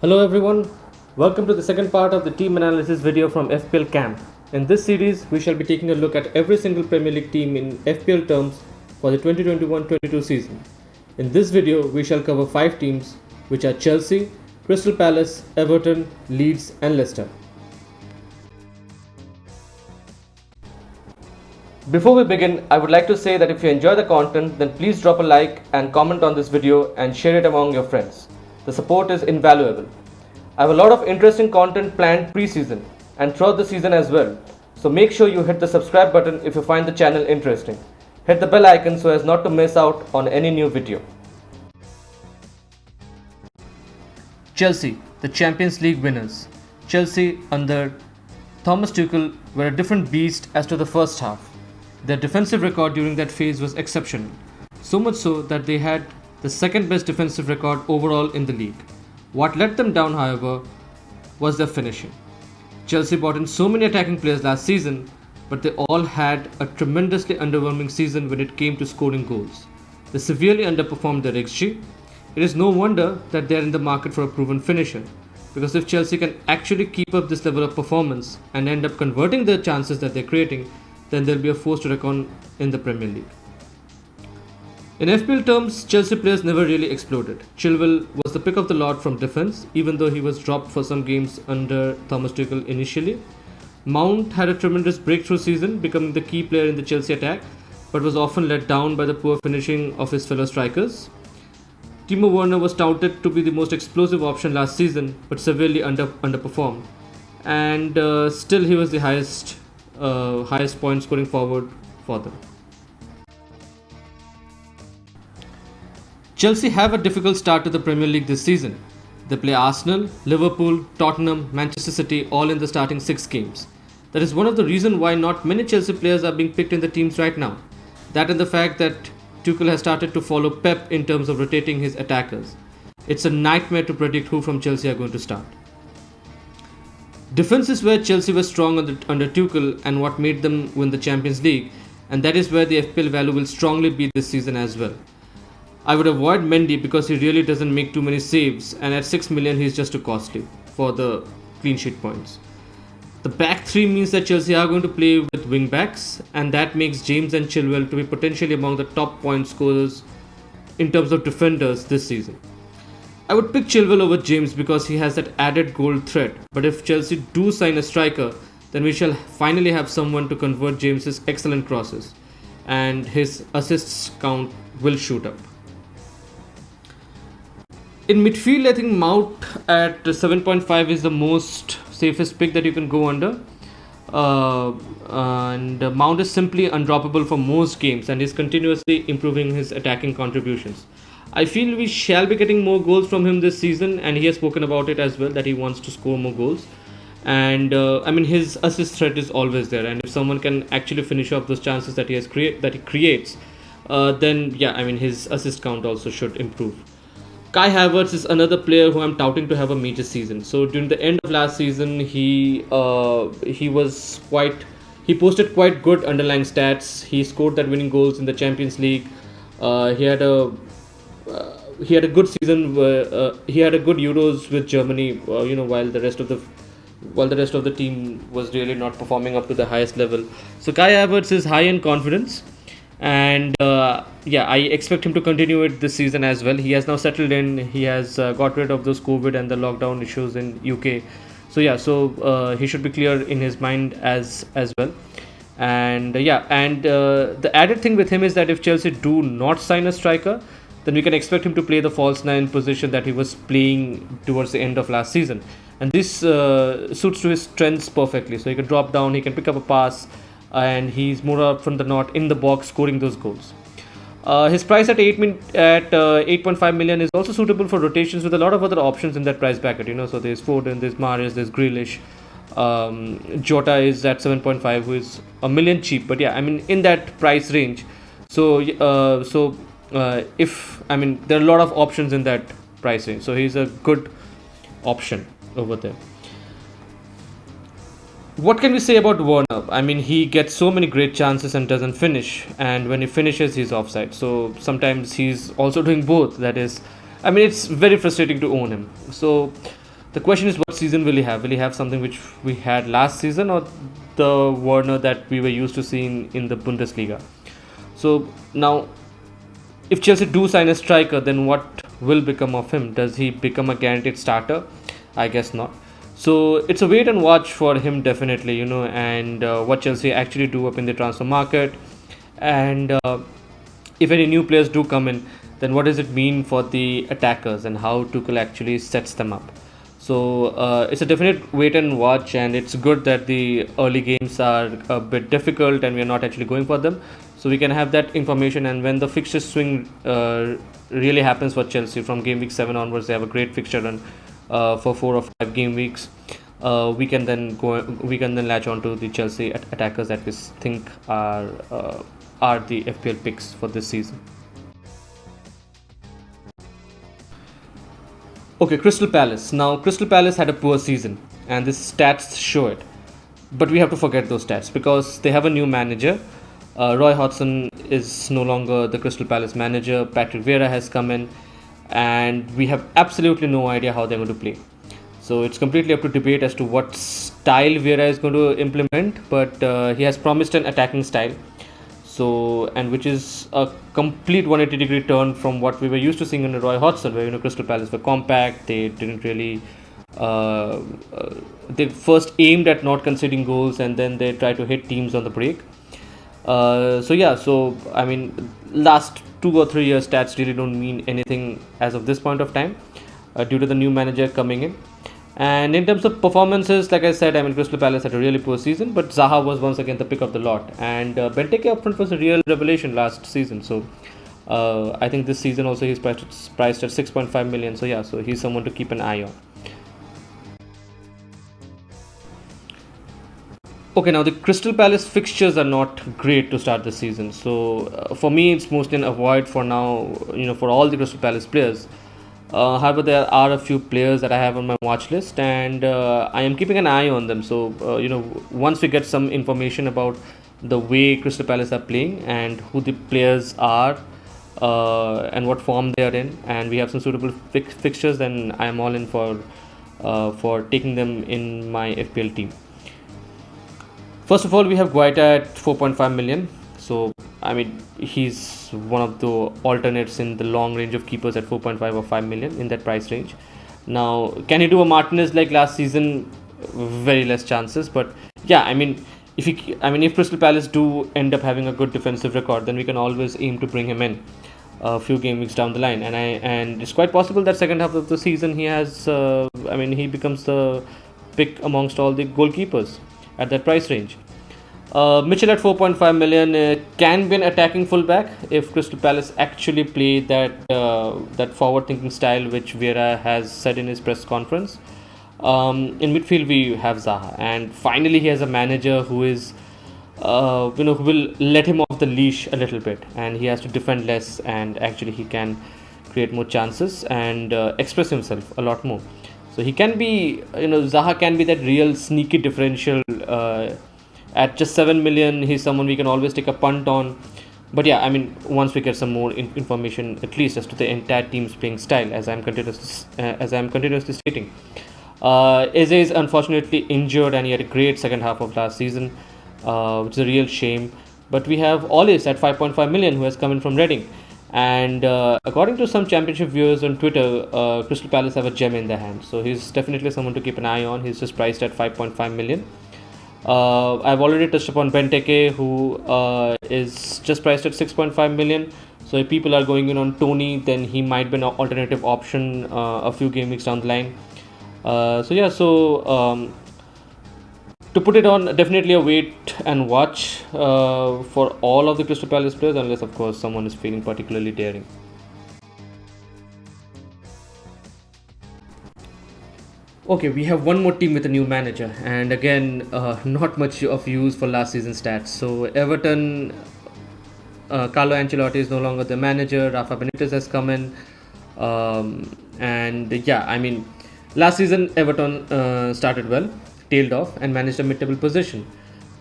Hello everyone, welcome to the second part of the team analysis video from FPL Camp. In this series, we shall be taking a look at every single Premier League team in FPL terms for the 2021-22 season. In this video, we shall cover 5 teams which are Chelsea, Crystal Palace, Everton, Leeds and Leicester. Before we begin, I would like to say that if you enjoy the content, then please drop a like and comment on this video and share it among your friends. The support is invaluable. I have a lot of interesting content planned pre-season and throughout the season as well. So make sure you hit the subscribe button if you find the channel interesting. Hit the bell icon so as not to miss out on any new video. Chelsea, the Champions League winners. Chelsea under Thomas Tuchel were a different beast as to the first half. Their defensive record during that phase was exceptional. So much so that they had the second best defensive record overall in the league. What let them down, however, was their finishing. Chelsea brought in so many attacking players last season, but they all had a tremendously underwhelming season when it came to scoring goals. They severely underperformed their XG. It is no wonder that they are in the market for a proven finisher, because if Chelsea can actually keep up this level of performance and end up converting the chances that they're creating, then they'll be a force to reckon in the Premier League. In FPL terms, Chelsea players never really exploded. Chilwell was the pick of the lot from defense, even though he was dropped for some games under Thomas Tuchel initially. Mount had a tremendous breakthrough season, becoming the key player in the Chelsea attack, but was often let down by the poor finishing of his fellow strikers. Timo Werner was touted to be the most explosive option last season, but severely underperformed, and still he was the highest point scoring forward for them. Chelsea have a difficult start to the Premier League this season. They play Arsenal, Liverpool, Tottenham, Manchester City all in the starting 6 games. That is one of the reasons why not many Chelsea players are being picked in the teams right now. That and the fact that Tuchel has started to follow Pep in terms of rotating his attackers. It's a nightmare to predict who from Chelsea are going to start. Defense is where Chelsea was strong under Tuchel and what made them win the Champions League, and that is where the FPL value will strongly be this season as well. I would avoid Mendy because he really doesn't make too many saves, and at 6 million he's just too costly for the clean sheet points. The back 3 means that Chelsea are going to play with wing backs, and that makes James and Chilwell to be potentially among the top point scorers in terms of defenders this season. I would pick Chilwell over James because he has that added goal threat, but if Chelsea do sign a striker, then we shall finally have someone to convert James's excellent crosses, and his assists count will shoot up. In midfield, I think Mount at 7.5 is the most safest pick that you can go under. And Mount is simply undroppable for most games and is continuously improving his attacking contributions. I feel we shall be getting more goals from him this season, and he has spoken about it as well that he wants to score more goals. And his assist threat is always there, and if someone can actually finish off those chances that he creates, then his assist count also should improve. Kai Havertz is another player who I'm touting to have a major season. So during the end of last season, he posted quite good underlying stats. He scored that winning goals in the Champions League. He had a good season. He had a good Euros with Germany. While the rest of the team was really not performing up to the highest level. So Kai Havertz is high in confidence. And I expect him to continue it this season as well. He has now settled in. He has got rid of those COVID and the lockdown issues in UK. So he should be clear in his mind as well. And the added thing with him is that if Chelsea do not sign a striker, then we can expect him to play the false 9 position that he was playing towards the end of last season. And this suits to his strengths perfectly. So he can drop down, he can pick up a pass, and he's more up from the knot in the box scoring those goals. His price at 8.5 million is also suitable for rotations with a lot of other options in that price bracket. So there's Foden, there's Mahrez, there's Grealish. Jota is at 7.5, who is a million cheap, but in that price range. So there are a lot of options in that price range. So he's a good option over there. What can we say about Werner? He gets so many great chances and doesn't finish. And when he finishes, he's offside. So sometimes he's also doing both. That is, it's very frustrating to own him. So The question is, what season will he have? Will he have something which we had last season, or the Werner that we were used to seeing in the Bundesliga? So now, if Chelsea do sign a striker, then what will become of him? Does he become a guaranteed starter? I guess not. So it's a wait and watch for him, definitely, and what Chelsea actually do up in the transfer market, and if any new players do come in, then what does it mean for the attackers and how Tuchel actually sets them up. So it's a definite wait and watch, and it's good that the early games are a bit difficult and we are not actually going for them. So we can have that information, and when the fixture swing really happens for Chelsea from game week 7 onwards, they have a great fixture run for 4 or 5 game weeks. We can then latch on to the Chelsea attackers that we think are the FPL picks for this season. Okay, Crystal Palace. Now, Crystal Palace had a poor season, and the stats show it. But we have to forget those stats because they have a new manager. Roy Hodgson is no longer the Crystal Palace manager. Patrick Vieira has come in, and we have absolutely no idea how they're going to play. So it's completely up to debate as to what style Vieira is going to implement. But he has promised an attacking style, and which is a complete 180-degree turn from what we were used to seeing under Roy Hodgson, where Crystal Palace were compact. They didn't really. They first aimed at not conceding goals, and then they tried to hit teams on the break. Last 2 or 3 years stats really don't mean anything as of this point of time, due to the new manager coming in. And in terms of performances, like I said, Crystal Palace had a really poor season, but Zaha was once again the pick of the lot. And Benteke up front was a real revelation last season. So I think this season also he's priced at 6.5 million. So he's someone to keep an eye on. Okay, now the Crystal Palace fixtures are not great to start the season. So for me, it's mostly an avoid for now, for all the Crystal Palace players. However, there are a few players that I have on my watch list, and I am keeping an eye on them. So, once we get some information about the way Crystal Palace are playing and who the players are, and what form they are in, and we have some suitable fixtures, then I am all in for taking them in my FPL team. First of all, we have Guaita at 4.5 million. So, he's one of the alternates in the long range of keepers at 4.5 or 5 million in that price range. Now, can he do a Martinez like last season? Very less chances. But yeah, if Crystal Palace do end up having a good defensive record, then we can always aim to bring him in a few game weeks down the line. And it's quite possible that second half of the season he becomes the pick amongst all the goalkeepers at that price range. Mitchell at 4.5 million can be an attacking fullback if Crystal Palace actually play that forward-thinking style which Vieira has said in his press conference. In midfield we have Zaha, and finally he has a manager who is, who will let him off the leash a little bit, and he has to defend less, and actually he can create more chances and express himself a lot more. So he can be, Zaha can be that real sneaky differential. At just 7 million, he's someone we can always take a punt on. But yeah, once we get some more information, at least as to the entire team's playing style, as I'm continuously stating. Eze is unfortunately injured, and he had a great second half of last season, which is a real shame. But we have Ollis at 5.5 million, who has come in from Reading. And according to some championship viewers on Twitter, Crystal Palace have a gem in their hand. So he's definitely someone to keep an eye on. He's just priced at 5.5 million. I've already touched upon Benteke, who is just priced at 6.5 million. So if people are going in on Tony, then he might be an alternative option a few game weeks down the line. To put it on, definitely a wait and watch for all of the Crystal Palace players, unless of course someone is feeling particularly daring. Okay, we have one more team with a new manager, and again, not much of use for last season's stats. So Everton, Carlo Ancelotti is no longer the manager. Rafa Benitez has come in, last season Everton started well, tailed off, and managed a mid-table position,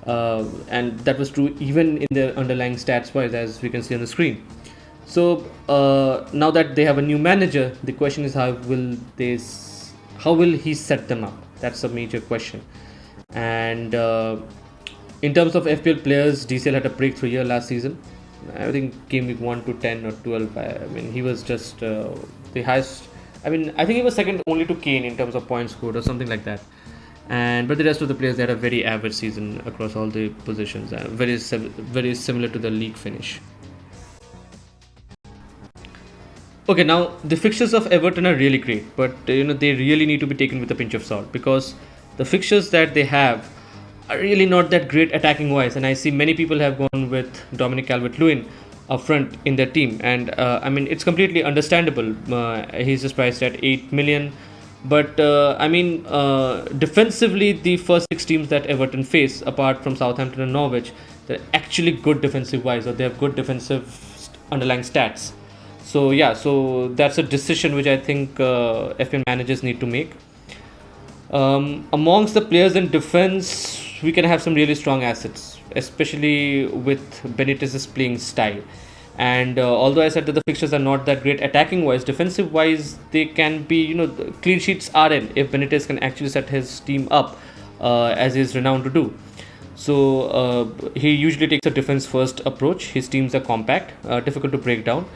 and that was true even in their underlying stats wise, as we can see on the screen. So now that they have a new manager, the question is how will he set them up? That's a major question. And in terms of FPL players, DCL had a breakthrough year last season. I think game week 1 to 10 or 12. I mean, he was just the highest. I mean, I think he was second only to Kane in terms of points scored or something like that. But the rest of the players, they had a very average season across all the positions, very similar to the league finish. Okay, now the fixtures of Everton are really great, but they really need to be taken with a pinch of salt, because the fixtures that they have are really not that great attacking wise, and I see many people have gone with Dominic Calvert-Lewin up front in their team, and I mean, it's completely understandable. He's just priced at 8 million, but defensively, the first 6 teams that Everton face, apart from Southampton and Norwich, they're actually good defensive wise, or they have good defensive underlying stats. So yeah, so that's a decision which I think FPL managers need to make. Amongst the players in defense, we can have some really strong assets, especially with Benitez's playing style. And although I said that the fixtures are not that great attacking wise, defensive wise, they can be, clean sheets are in if Benitez can actually set his team up as he is renowned to do. So he usually takes a defense first approach. His teams are compact, difficult to break down.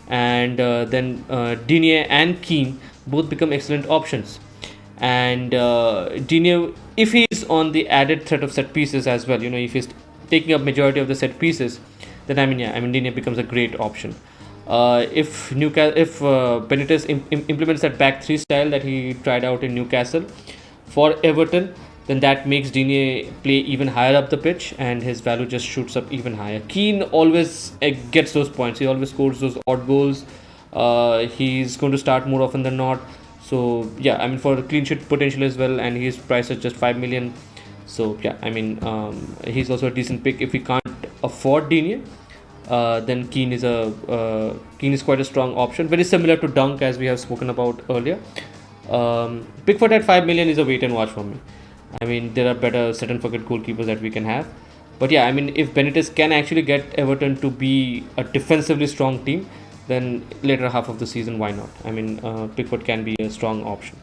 And then Digne and Keane both become excellent options. And Digne, if he's on the added threat of set pieces as well, if he's taking up majority of the set pieces, then Digne becomes a great option. If Benitez implements that back 3 style that he tried out in Newcastle for Everton, then that makes Digne play even higher up the pitch, and his value just shoots up even higher. Keane always gets those points. He always scores those odd goals. He's going to start more often than not. So yeah, I mean, for clean sheet potential as well, and he's priced at just 5 million. So yeah, I mean, he's also a decent pick. If we can't afford Digne, then Keane is quite a strong option. Very similar to Dunk, as we have spoken about earlier. Pickford at 5 million is a wait and watch for me. I mean, there are better set and forget goalkeepers that we can have. But yeah, I mean, if Benitez can actually get Everton to be a defensively strong team, then later half of the season, why not? I mean, Pickford can be a strong option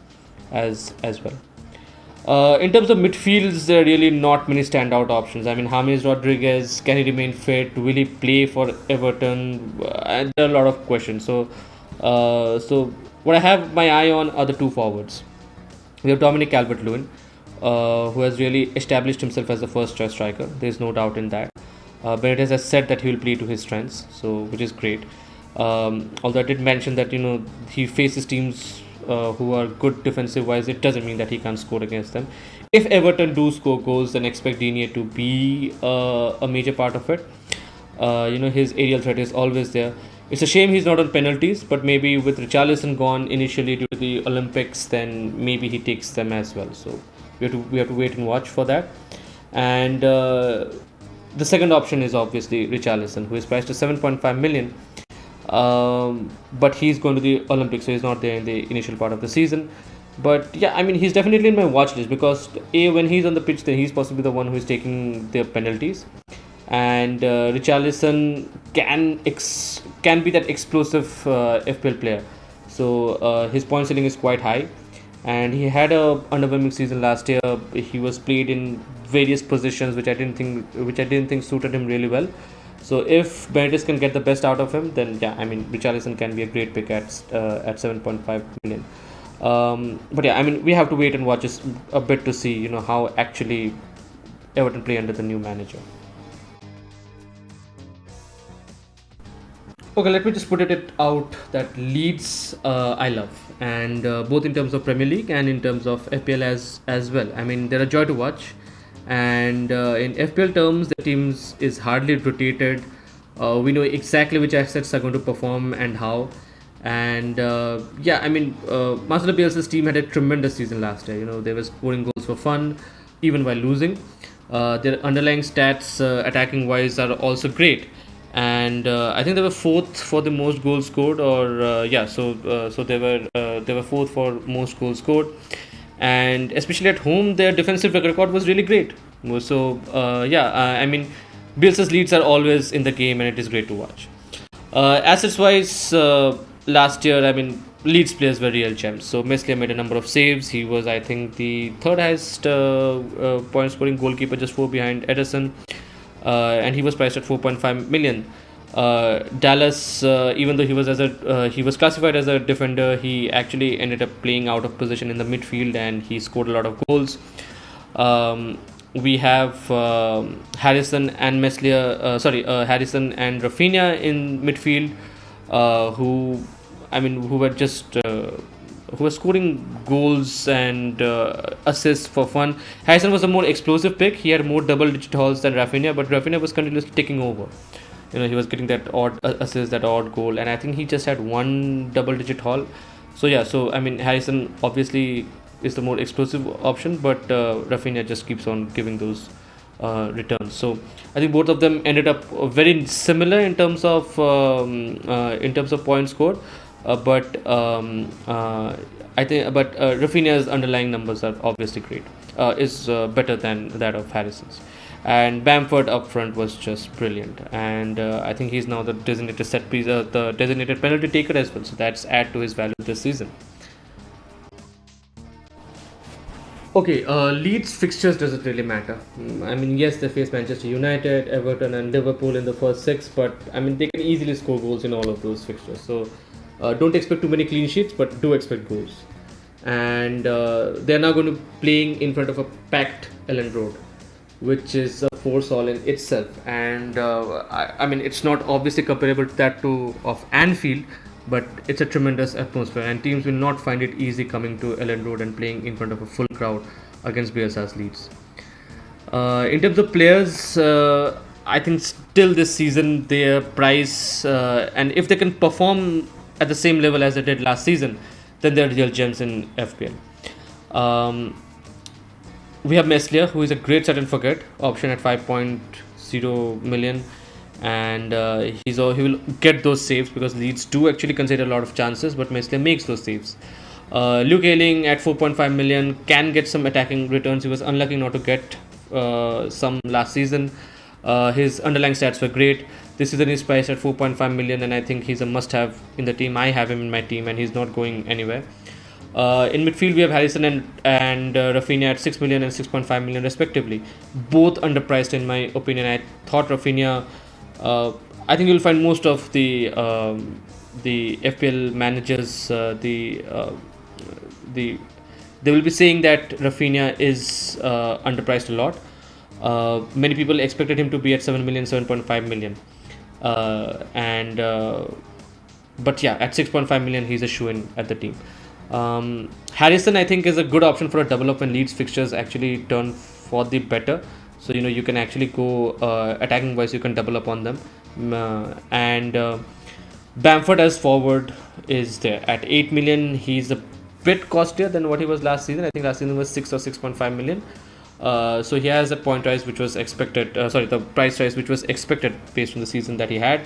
as well. In terms of midfields, there are really not many standout options. I mean, James Rodriguez, can he remain fit? Will he play for Everton? And there are a lot of questions. So what I have my eye on are the 2 forwards. We have Dominic Calvert-Lewin, who has really established himself as the first choice striker. There is no doubt in that. Benitez has said that he will play to his strengths, which is great. Although I did mention that he faces teams who are good defensive wise, it doesn't mean that he can't score against them. If Everton do score goals, then expect Digne to be a major part of it. His aerial threat is always there. It's a shame he's not on penalties, but maybe with Richarlison gone initially due to the Olympics, then maybe he takes them as well. So we have to wait and watch for that. And the second option is obviously Richarlison, who is priced to 7.5 million. But he's going to the Olympics, so he's not there in the initial part of the season. But yeah, I mean, he's definitely in my watch list, because when he's on the pitch, then he's possibly the one who is taking the penalties. And Richarlison can be that explosive FPL player. So his point ceiling is quite high, and he had a underwhelming season last year. He was played in various positions which I didn't think suited him really well. So if Benitez can get the best out of him, then yeah, I mean, Richarlison can be a great pick at 7.5 million. But yeah, I mean, we have to wait and watch a bit to see how actually Everton play under the new manager. Okay, let me just put it out that Leeds I love, and both in terms of Premier League and in terms of FPL as well. I mean, they're a joy to watch. And in FPL terms, the teams is hardly rotated. We know exactly which assets are going to perform and how. And yeah, I mean, Marcelo Bielsa's team had a tremendous season last year. They were scoring goals for fun, even while losing. Their underlying stats, attacking wise, are also great. And I think they were 4th for the most goals scored, so they were 4th for most goals scored. And especially at home, their defensive record was really great. So I mean, Bielsa's Leeds are always in the game, and it is great to watch. Assets wise, last year, I mean, Leeds players were real gems. So Meslier made a number of saves. He was, I think, the third highest point scoring goalkeeper, just four behind Ederson, and he was priced at 4.5 million. Dallas, even though he was classified as a defender, he actually ended up playing out of position in the midfield, and he scored a lot of goals. We have Harrison and Rafinha in midfield, who were just who were scoring goals and assists for fun. Harrison was a more explosive pick. He had more double-digit hauls than Rafinha, but Rafinha was continuously taking over. He was getting that odd assist, that odd goal, and I think he just had one double-digit haul. So yeah, Harrison obviously is the more explosive option, but Rafinha just keeps on giving those returns. So I think both of them ended up very similar in terms of points scored, but Rafinha's underlying numbers are obviously great. Is better than that of Harrison's. And Bamford up front was just brilliant, and I think he's now the designated penalty taker as well. So that's add to his value this season. Okay, Leeds fixtures doesn't really matter. I mean, yes, they face Manchester United, Everton, and Liverpool in the first six, but I mean, they can easily score goals in all of those fixtures. So don't expect too many clean sheets, but do expect goals. And they're now going to be playing in front of a packed Ellen Road, which is a force all in itself. And I mean, it's not obviously comparable to that of Anfield, but it's a tremendous atmosphere, and teams will not find it easy coming to Ellen Road and playing in front of a full crowd against BSR's Leeds. In terms of players, I think still this season their price, and if they can perform at the same level as they did last season, then they're real gems in FPL. We have Meslier, who is a great set and forget option at 5.0 million, and he will get those saves because Leeds do actually consider a lot of chances, but Meslier makes those saves. Luke Ayling at 4.5 million can get some attacking returns. He was unlucky not to get some last season. His underlying stats were great. This season he's priced at 4.5 million, and I think he's a must-have in the team. I have him in my team, and he's not going anywhere. In midfield, we have Harrison and Rafinha at 6 million and 6.5 million respectively. Both underpriced in my opinion. I thought Rafinha. I think you'll find most of the FPL managers they will be saying that Rafinha is underpriced a lot. Many people expected him to be at 7 million, 7.5 million, but yeah, at 6.5 million, he's a shoo-in at the team. Harrison, I think, is a good option for a double up when Leeds fixtures actually turn for the better. So you can actually go attacking wise, you can double up on them, and Bamford as forward is there at 8 million. He's a bit costlier than what he was last season. I think last season was 6 or 6.5 million. So he has a point rise which was expected. The price rise which was expected based on the season that he had.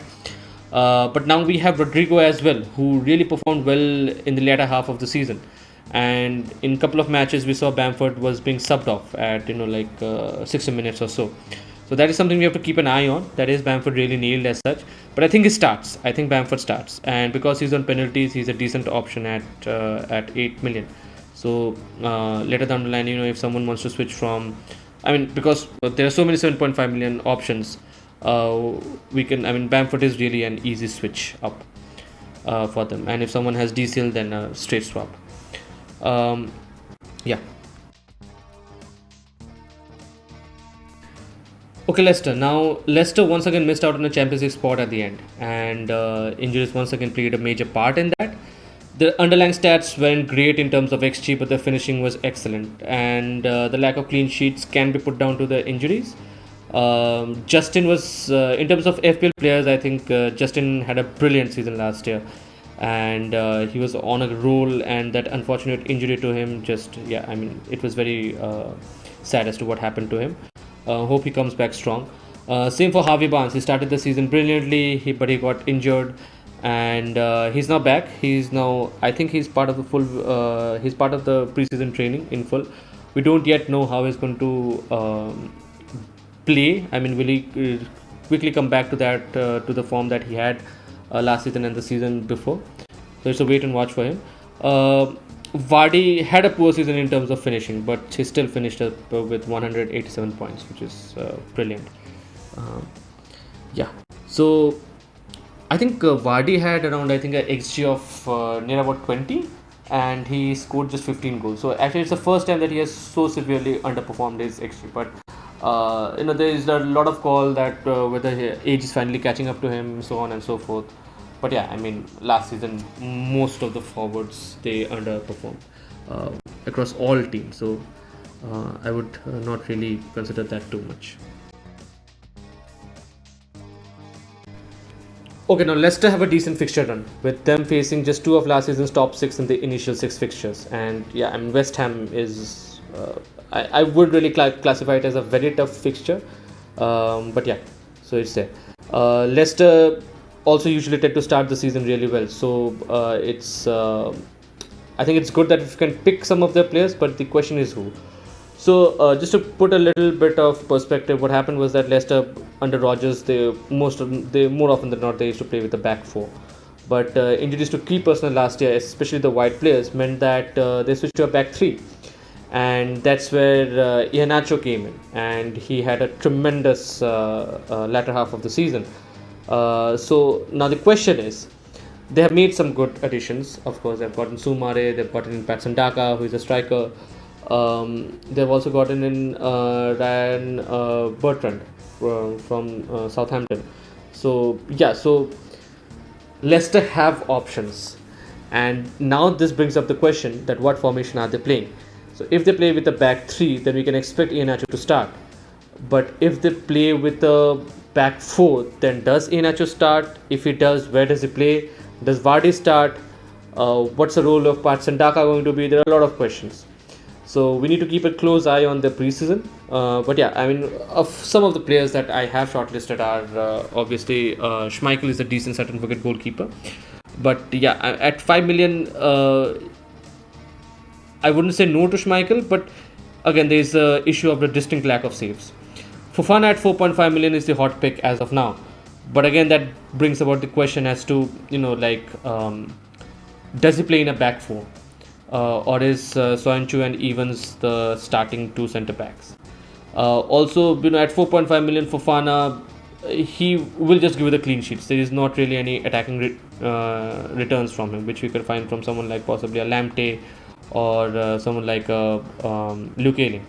But now we have Rodrigo as well, who really performed well in the latter half of the season. And in a couple of matches, we saw Bamford was being subbed off at 60 minutes or so. So that is something we have to keep an eye on. That is Bamford really nailed as such. But I think he starts. I think Bamford starts, and because he's on penalties, he's a decent option at 8 million. So later down the line, if someone wants to switch from, because there are so many 7.5 million options, Bamford is really an easy switch up for them. And if someone has DCL, then a straight swap. Yeah. Okay, Leicester. Now, Leicester once again missed out on a Champions League spot at the end, and injuries once again played a major part in that. The underlying stats weren't great in terms of XG, but the finishing was excellent, and the lack of clean sheets can be put down to the injuries. Justin was, in terms of FPL players, I think Justin had a brilliant season last year, and he was on a roll, and that unfortunate injury to him it was very sad as to what happened to him. Hope he comes back strong. Same for Harvey Barnes. He started the season brilliantly, but he got injured, and he's now back. I think he's part of the he's part of the preseason training in full. We don't yet know how he's going to play. Will he quickly come back to that to the form that he had last season and the season before? So it's a wait and watch for him. Vardy had a poor season in terms of finishing, but he still finished up with 187 points, which is brilliant. Um, yeah. So I think Vardy had around, I think, a XG of near about 20, and he scored just 15 goals. So actually, it's the first time that he has so severely underperformed his XG. But there is a lot of call that whether age is finally catching up to him, so on and so forth. But yeah, I mean, last season most of the forwards they underperformed uh, across all teams. So I would not really consider that too much. Okay, now Leicester have a decent fixture run with them facing just two of last season's top six in the initial six fixtures, and yeah, I mean West Ham is I would really classify it as a very tough fixture, but yeah, so it's there. Leicester also usually tend to start the season really well, so it's I think it's good that if you can pick some of their players, but the question is who. So just to put a little bit of perspective, what happened was that Leicester under Rodgers, they more often than not they used to play with the back four, but injuries to key personnel last year, especially the wide players, meant that they switched to a back three, and that's where Iheanacho came in, and he had a tremendous latter half of the season. So now the question is, they have made some good additions. Of course, they've gotten Sumare, they've gotten in Patson Daka, who is a striker. They've also gotten in Ryan Bertrand from Southampton. So yeah, so Leicester have options, and now this brings up the question that what formation are they playing? So if they play with the back three, then we can expect Iheanacho to start. But if they play with the back four, then does Iheanacho start? If he does, where does he play? Does Vardy start? What's the role of Patson Daka going to be? There are a lot of questions. So we need to keep a close eye on the preseason. But yeah, I mean, of some of the players that I have shortlisted are obviously Schmeichel is a decent certificate goalkeeper. But yeah, at 5 million, I wouldn't say no to Schmeichel, but again, there is the issue of the distinct lack of saves. Fofana at 4.5 million is the hot pick as of now. But again, that brings about the question as to, does he play in a back four? Or is Soyuncu and Evans the starting two centre backs? Also, at 4.5 million, Fofana, he will just give you the clean sheets. There is not really any attacking returns from him, which we could find from someone like possibly a Lamptey or someone like Luke Ayling.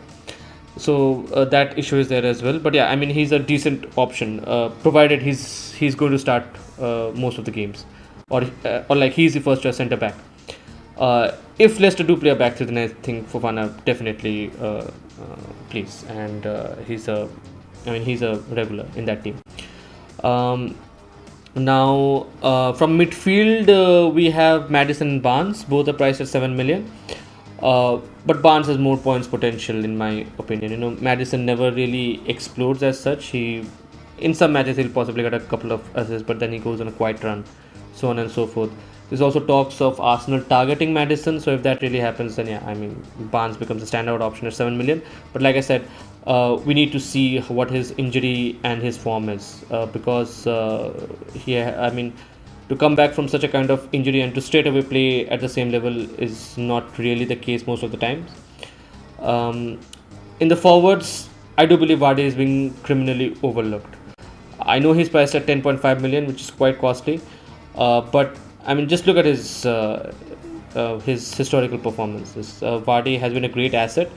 So that issue is there as well. But yeah, I mean, he's a decent option, provided he's going to start most of the games, or like he's the first choice centre back. If Leicester do play a back three, then I think Fofana definitely plays, and he's a regular in that team. Now from midfield, we have Maddison and Barnes. Both are priced at 7 million. But Barnes has more points potential in my opinion. Maddison never really explodes as such. He, in some matches, he'll possibly get a couple of assists, but then he goes on a quiet run, so on and so forth. There's also talks of Arsenal targeting Maddison, so if that really happens, then yeah, I mean, Barnes becomes a standout option at 7 million. But like I said, we need to see what his injury and his form is, because to come back from such a kind of injury and to straight away play at the same level is not really the case most of the times. In the forwards, I do believe Vardy is being criminally overlooked. I know he's priced at 10.5 million, which is quite costly, but I mean, just look at his historical performances. Vardy has been a great asset.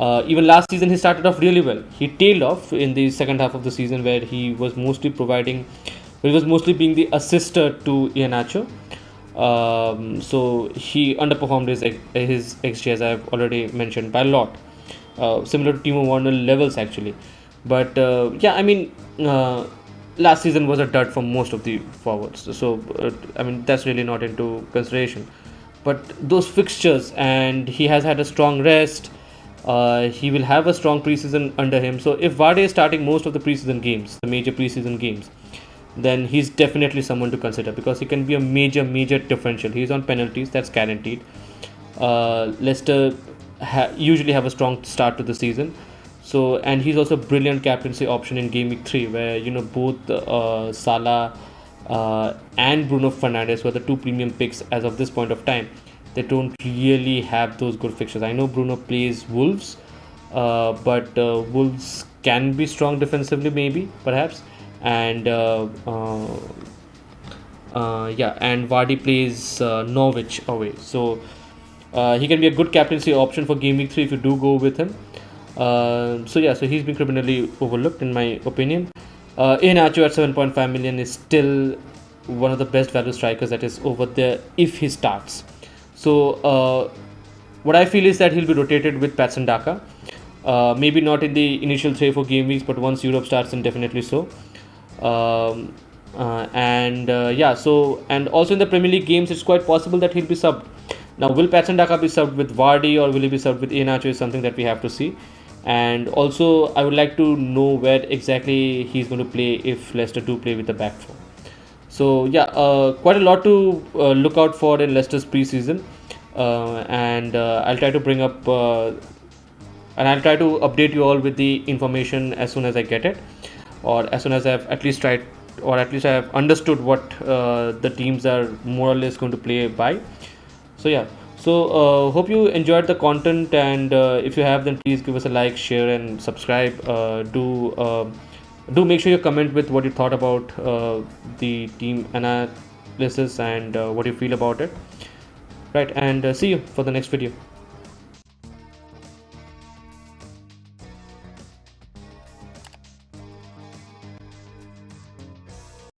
Even last season, he started off really well. He tailed off in the second half of the season, where he was mostly being the assister to Iheanacho. So he underperformed his XG, as I've already mentioned, by a lot. Similar to Timo Werner levels, actually. But last season was a dud for most of the forwards. So that's really not into consideration. But those fixtures, and he has had a strong rest. He will have a strong preseason under him. So if Vardy is starting most of the preseason games, the major preseason games, then he's definitely someone to consider, because he can be a major differential. He's on penalties, that's guaranteed. Leicester usually have a strong start to the season. So, and he's also a brilliant captaincy option in game week 3, where both Salah and Bruno Fernandes, who are the two premium picks as of this point of time, they don't really have those good fixtures. I know Bruno plays Wolves, but Wolves can be strong defensively, maybe, perhaps. And yeah, and Vardy plays Norwich away. So he can be a good captaincy option for game week 3 if you do go with him. So yeah, so he's been criminally overlooked in my opinion. Iheanacho at 7.5 million is still one of the best value strikers that is over there if he starts. So what I feel is that he'll be rotated with Patson Daka. Maybe not in the initial 3 or 4 game weeks, but once Europe starts, then definitely so. Yeah, so and also in the Premier League games, it's quite possible that he'll be subbed. Now, will Patson Daka be subbed with Vardy or will he be subbed with Iheanacho is something that we have to see. And also, I would like to know where exactly he's going to play if Leicester do play with the back four. So yeah, quite a lot to look out for in Leicester's preseason, and I'll try to bring up and I'll try to update you all with the information as soon as I get it, or as soon as I've at least tried, or at least I have understood what the teams are more or less going to play by. So yeah, so hope you enjoyed the content, and if you have, then please give us a like, share, and subscribe. Do make sure you comment with what you thought about the team analysis and what you feel about it. Right, and see you for the next video.